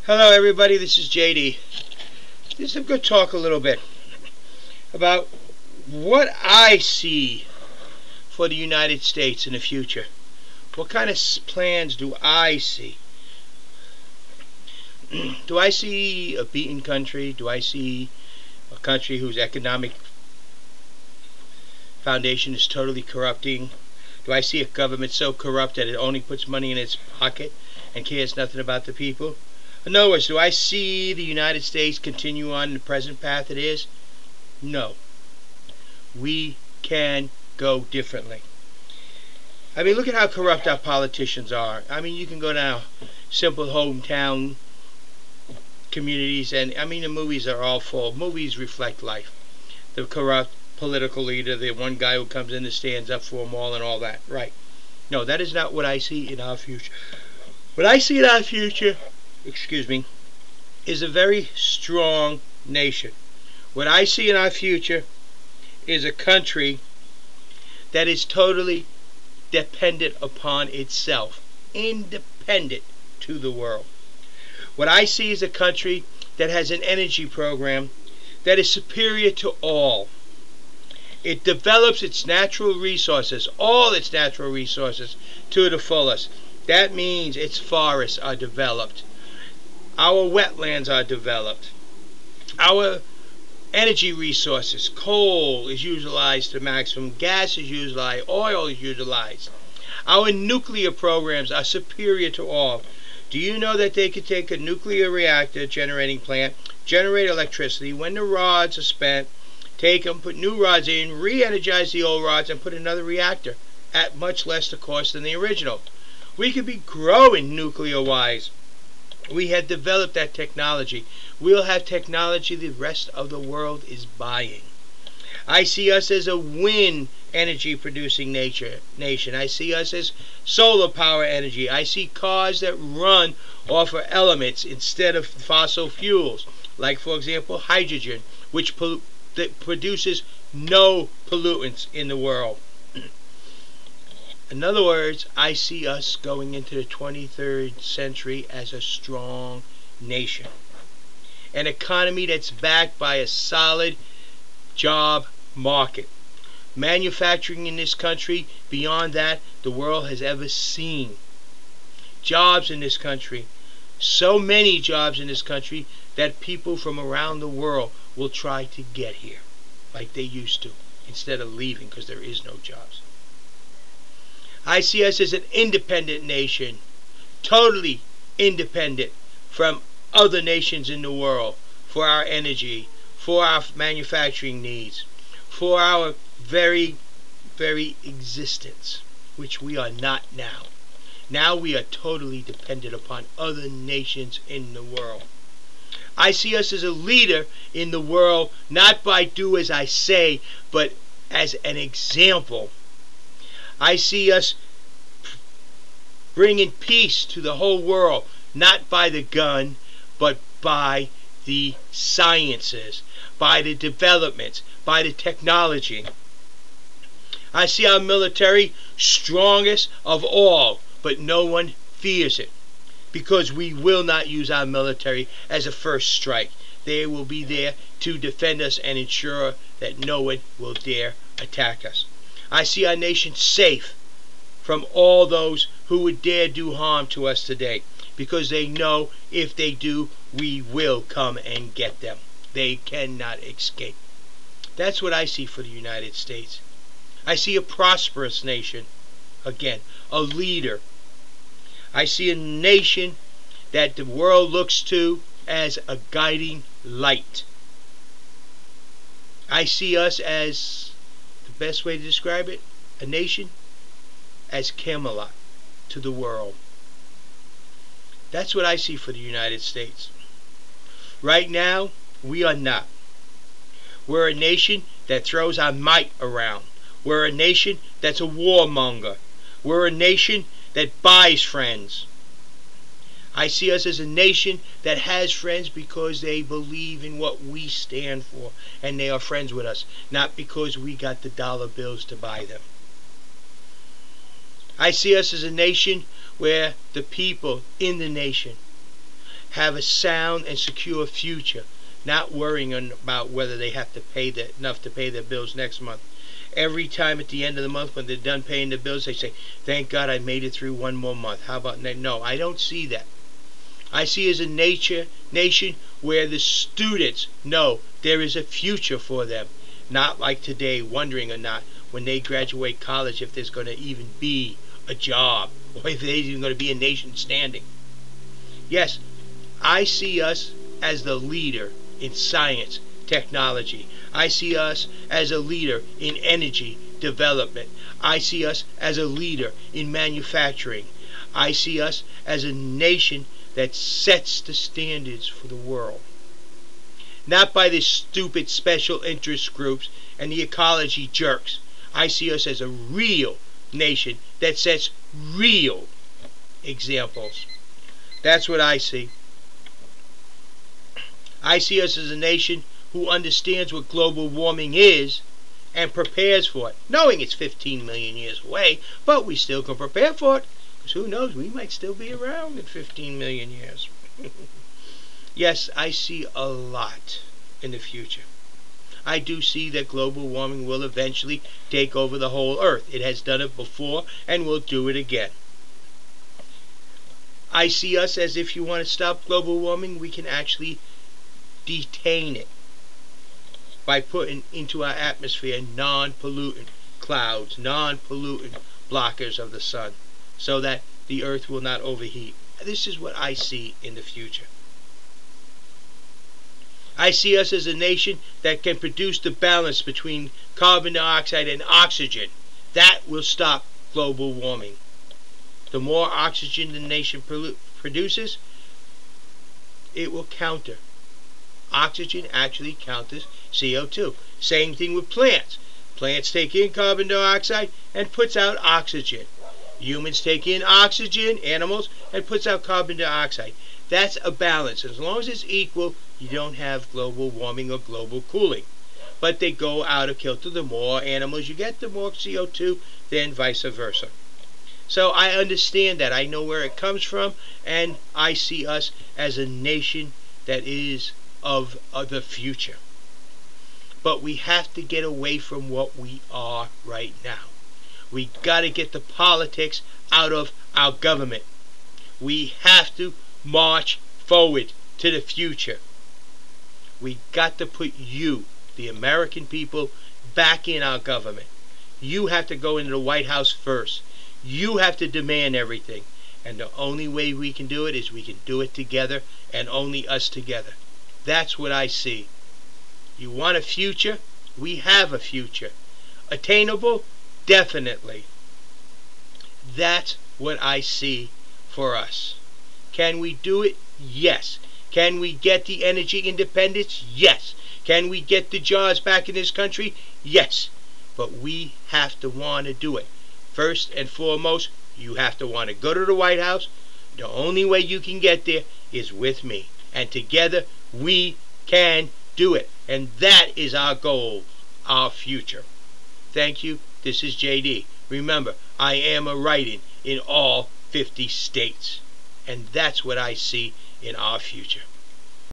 Hello everybody, this is JD. This is going to talk a little bit about what I see for the United States in the future. What kind of plans do I see? Do I see a beaten country? Do I see a country whose economic foundation is totally corrupting? Do I see a government so corrupt that it only puts money in its pocket and cares nothing about the people? In other words, do I see the United States continue on the present path it is? No. We can go differently. I mean, look at how corrupt our politicians are. I mean, you can go to simple hometown communities, and I mean, the movies are all full. Movies reflect life. The corrupt political leader, the one guy who comes in and stands up for them all and all that. Right. No, that is not what I see in our future. What I see in our future, is a very strong nation. What I see in our future is a country that is totally dependent upon itself, independent to the world. What I see is a country that has an energy program that is superior to all. It develops its natural resources, all its natural resources, to the fullest. That means its forests are developed. Our wetlands are developed. Our energy resources, coal is utilized to maximum, gas is utilized, oil is utilized. Our nuclear programs are superior to all. Do you know that they could take a nuclear reactor generating plant, generate electricity, when the rods are spent, take them, put new rods in, re-energize the old rods, and put another reactor at much less the cost than the original? We could be growing nuclear-wise. We have developed that technology. We'll have technology the rest of the world is buying. I see us as a wind energy producing nation. I see us as solar power energy. I see cars that run off of elements instead of fossil fuels, like for example hydrogen, which that produces no pollutants in the world. In other words, I see us going into the 23rd century as a strong nation. An economy that's backed by a solid job market. Manufacturing in this country beyond that the world has ever seen. Jobs in this country. So many jobs in this country that people from around the world will try to get here like they used to, instead of leaving because there is no jobs. I see us as an independent nation, totally independent from other nations in the world for our energy, for our manufacturing needs, for our very, very existence, which we are not now. Now we are totally dependent upon other nations in the world. I see us as a leader in the world, not by do as I say, but as an example. I see us bringing peace to the whole world, not by the gun, but by the sciences, by the developments, by the technology. I see our military strongest of all, but no one fears it, because we will not use our military as a first strike. They will be there to defend us and ensure that no one will dare attack us. I see our nation safe from all those who would dare do harm to us today, because they know if they do, we will come and get them. They cannot escape. That's what I see for the United States. I see a prosperous nation, again, a leader. I see a nation that the world looks to as a guiding light. I see us as, the best way to describe it, a nation as Camelot to the world. That's what I see for the United States. Right now, we are not. We're a nation that throws our might around. We're a nation that's a warmonger. We're a nation that buys friends. I see us as a nation that has friends because they believe in what we stand for, and they are friends with us, not because we got the dollar bills to buy them. I see us as a nation where the people in the nation have a sound and secure future, not worrying about whether they have to pay enough to pay their bills next month. Every time at the end of the month when they're done paying their bills, they say, thank God I made it through one more month. How about that? No, I don't see that. I see as a nation where the students know there is a future for them. Not like today, wondering or not, when they graduate college, if there's going to even be a job, or if there's even going to be a nation standing. Yes, I see us as the leader in science, technology. I see us as a leader in energy development. I see us as a leader in manufacturing. I see us as a nation that sets the standards for the world. Not by the stupid special interest groups and the ecology jerks. I see us as a real nation that sets real examples. That's what I see. I see us as a nation who understands what global warming is and prepares for it, knowing it's 15 million years away, but we still can prepare for it, because who knows, we might still be around in 15 million years. Yes, I see a lot in the future. I do see that global warming will eventually take over the whole Earth. It has done it before and will do it again. I see us as, if you want to stop global warming, we can actually detain it by putting into our atmosphere non-pollutant clouds, non-pollutant blockers of the sun, so that the Earth will not overheat. This is what I see in the future. I see us as a nation that can produce the balance between carbon dioxide and oxygen. That will stop global warming. The more oxygen the nation produces, it will counter. Oxygen actually counters CO2. Same thing with plants. Plants take in carbon dioxide and puts out oxygen. Humans take in oxygen, animals, and puts out carbon dioxide. That's a balance. As long as it's equal, you don't have global warming or global cooling. But they go out of kilter. The more animals you get, the more CO2, then vice versa. So I understand that. I know where it comes from, and I see us as a nation that is of the future. But we have to get away from what we are right now. We got to get the politics out of our government. We have to march forward to the future. We got to put you, the American people, back in our government. You have to go into the White House first. You have to demand everything. And the only way we can do it is we can do it together, and only us together. That's what I see. You want a future? We have a future. Attainable? Definitely. That's what I see for us. Can we do it? Yes. Can we get the energy independence? Yes. Can we get the jobs back in this country? Yes. But we have to want to do it. First and foremost, you have to want to go to the White House. The only way you can get there is with me. And together, we can do it. And that is our goal, our future. Thank you. This is JD. Remember, I am a write-in in all 50 states. And that's what I see in our future.